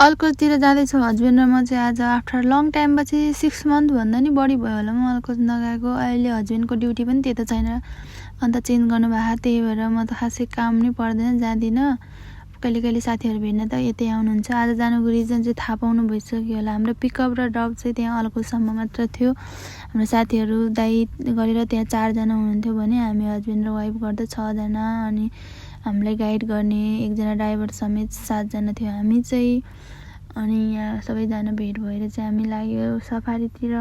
अल्कोचतिर जाँदैछु हस्बेन्ड र म चाहिँ आज आफ्टर लङ टाइम पछि 6 मन्थ भन्दा नि बढी भयो होला म अल्कोच नगएको। अहिले हस्बेन्डको ड्युटी पनि त्यता छैन अन्त चेन्ज गर्नुभएको, त्यही भएर म त खासै काम नै पर्दैन, जाँदिनँ। कहिले कहिले साथीहरू भेट्न त यतै आउनुहुन्छ। आज जानुको रिजन चाहिँ थाहा पाउनु भइसक्यो होला। हाम्रो पिकअप र ड्रप चाहिँ त्यहाँ अल्कोचसम्म मात्र थियो। हाम्रो साथीहरू दाइ गरेर त्यहाँ 4 जना हुनुहुन्थ्यो भने हामी हस्बेन्ड र वाइफ गर्दा 6 जना, अनि हामीलाई गाइड गर्ने एकजना ड्राइभर समेत 7 जना थियो हामी चाहिँ। अनि यहाँ सबैजना भेट भएर चाहिँ हामी लाग्यो सफारीतिर।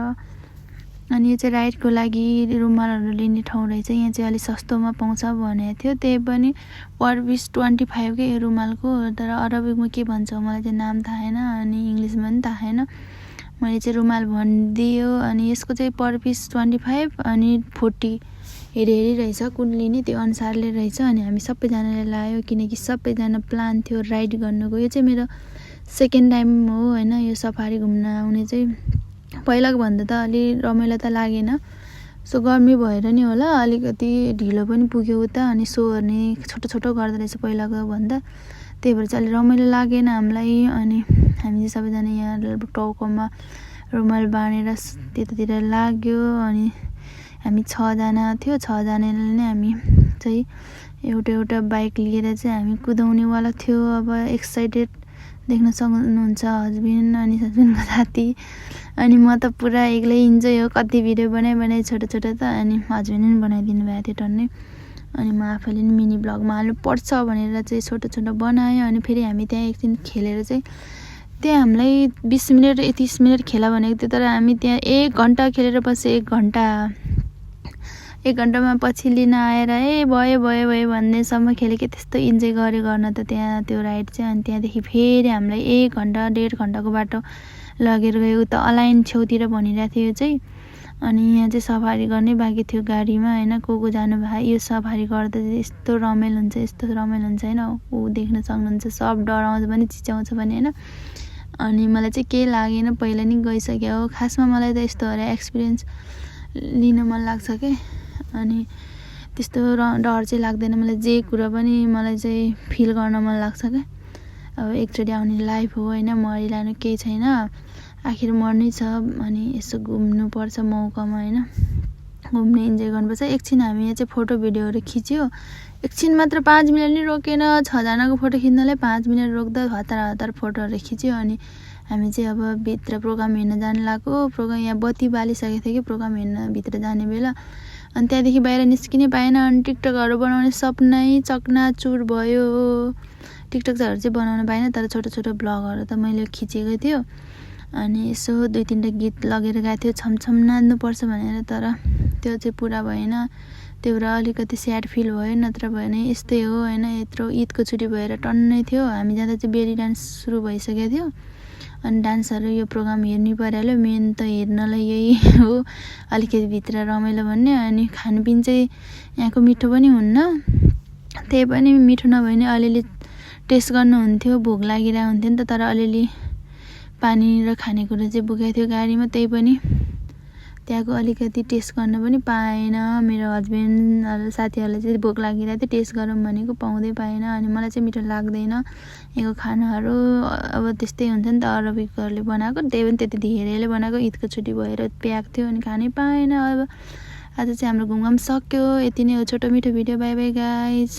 अनि यो चाहिँ राइडको लागि रुमालहरू लिने ठाउँ रहेछ। यहाँ चाहिँ अलिक सस्तोमा पाउँछ भनेको थियो, त्यही पनि पर पिस 25 के यो रुमालको। तर अरबिकमा के भन्छ मलाई चाहिँ नाम थाहा छैन, अनि इङ्ग्लिसमा पनि थाहा छैन। मैले चाहिँ रुमाल भनिदियो। अनि यसको चाहिँ पर पिस 25 अनि 40 हेरी रहेछ, कुन लिने त्यो अनुसारले रहेछ। अनि हामी सबैजनाले लायो किनकि सबैजना प्लान थियो राइड गर्नुको। यो चाहिँ मेरो सेकेन्ड टाइम हो होइन यो सफारी घुम्न आउने चाहिँ। पहिलाको भन्दा त अलि रमाइलो त लागेन, सो गर्मी भएर नि होला अलिकति ढिलो पनि पुग्यो उता। अनि सोहरू नि छोटो छोटो गर्दो रहेछ पहिलाको भन्दा, त्यही भएर चाहिँ अलि रमाइलो लागेन हामीलाई। अनि हामी चाहिँ सबैजना यहाँ टाउकोमा रुमाल बाँधेर त्यतातिर लाग्यो। अनि हामी 6 जना थियो, 6 जनाले नै हामी चाहिँ एउटा बाइक लिएर चाहिँ हामी कुदाउनेवाला थियो। अब एक्साइटेड देख्न सक्नुहुन्छ हस्बेन्ड अनि हस्बेन्डको साथी। अनि म त पुरा एक्लै इन्जोय हो, कति भिडियो बनाएँ छोटो छोटो त। अनि हस्बेन्डले पनि बनाइदिनु भएको थियो टन्नै। अनि म आफैले नि मिनी ब्लगमा हाल्नु पर्छ भनेर चाहिँ छोटो छोटो बनाएँ। अनि फेरि हामी त्यहाँ एकदिन खेलेर चाहिँ त्यहाँ हामीलाई 20 मिनट 30 मिनट खेला भनेको थियो, तर हामी त्यहाँ 1 घन्टा खेलेर पछि 1 घन्टामा पछि लिन आएर भयो भन्नेसम्म खेलेको। त्यस्तो इन्जोय गर्न त त्यहाँ त्यो राइड चाहिँ। अनि त्यहाँदेखि फेरि हामीलाई 1 घन्टा 1.5 घन्टाको बाटो लगेर गयो उता अलाइन छेउतिर भनिरहेको थियो यो चाहिँ। अनि यहाँ चाहिँ सफारी गर्नै बाँकी थियो गाडीमा होइन। को जानुभयो, यो सफारी गर्दा चाहिँ यस्तो रमाइलो हुन्छ होइन। ऊ देख्न सक्नुहुन्छ, सब डराउँछ पनि चिच्याउँछ पनि होइन। अनि मलाई चाहिँ केही लागेन, पहिला नि गइसक्यो हो। खासमा मलाई त यस्तोहरू एक्सपिरियन्स लिन मन लाग्छ के। अनि त्यस्तो डर चाहिँ लाग्दैन मलाई, जे कुरा पनि मलाई चाहिँ फिल गर्न मन लाग्छ क्या। अब एकचोटि आउने लाइफ हो होइन, मरिलानु केही छैन, आखिर मर्नै छ। अनि यसो घुम्नुपर्छ मौकामा होइन, घुम्ने इन्जोय गर्नुपर्छ। एकछिन हामी यहाँ चाहिँ फोटो भिडियोहरू खिच्यो, एकछिन मात्र 5 मिनट नि रोकेन। 6 जनाको फोटो खिच्नलाई 5 मिनट रोक्दा हतार फोटोहरू खिच्यो। अनि हामी चाहिँ अब भित्र प्रोग्राम हेर्न जानु लाग्यो। प्रोग्राम यहाँ बत्ती बालिसकेको थियो कि प्रोग्राम हेर्न भित्र जाने बेला। अनि त्यहाँदेखि बाहिर निस्किनै पाएन। अनि टिकटकहरू बनाउने सपनै चकनाचुर भयो। टिकटकहरू चाहिँ बनाउन पाएन, तर छोटो छोटो ब्लगहरू त मैले खिचेको थियो। अनि यसो 2-3टा गीत लगेर गएको थियो छमछम नाच्नुपर्छ भनेर, तर त्यो चाहिँ पुरा भएन। त्यो भएर अलिकति स्याड फिल भयो, नत्र भने यस्तै हो होइन। यत्रो ईदको छुट्टी भएर टन्नै थियो। हामी जाँदा चाहिँ बेली डान्स सुरु भइसकेको थियो। अनि डान्सहरू यो प्रोग्राम हेर्नै परिहाल्यो, मेन त हेर्नलाई यही हो, अलिकति भित्र रमाइलो भन्ने। अनि खानपिन चाहिँ यहाँको मिठो पनि हुन्न, त्यही पनि मिठो नभए नि अलिअलि टेस्ट गर्नुहुन्थ्यो, भोक लागिरहेको हुन्थ्यो नि त। तर अलिअलि पानी र खानेकुरा चाहिँ बोकेको थियो गाडीमा, त्यही पनि त्यहाँको अलिकति टेस्ट गर्न पनि पाएन। मेरो हस्बेन्ड साथीहरूलाई चाहिँ भोक लागिरहेको थियो, टेस्ट गरौँ भनेको पाउँदै पाएन। अनि मलाई चाहिँ मिठो लाग्दैन यहाँको खानाहरू। अब त्यस्तै हुन्छ नि त अरबिकहरूले बनाएको, त्यही पनि त्यति धेरैले बनाएको। ईदको छुट्टी भएर प्याक थियो अनि खानै पाएन। अब आज चाहिँ हाम्रो घुमघाम सक्यो, यति नै हो छोटो मिठो भिडियो। By by guys.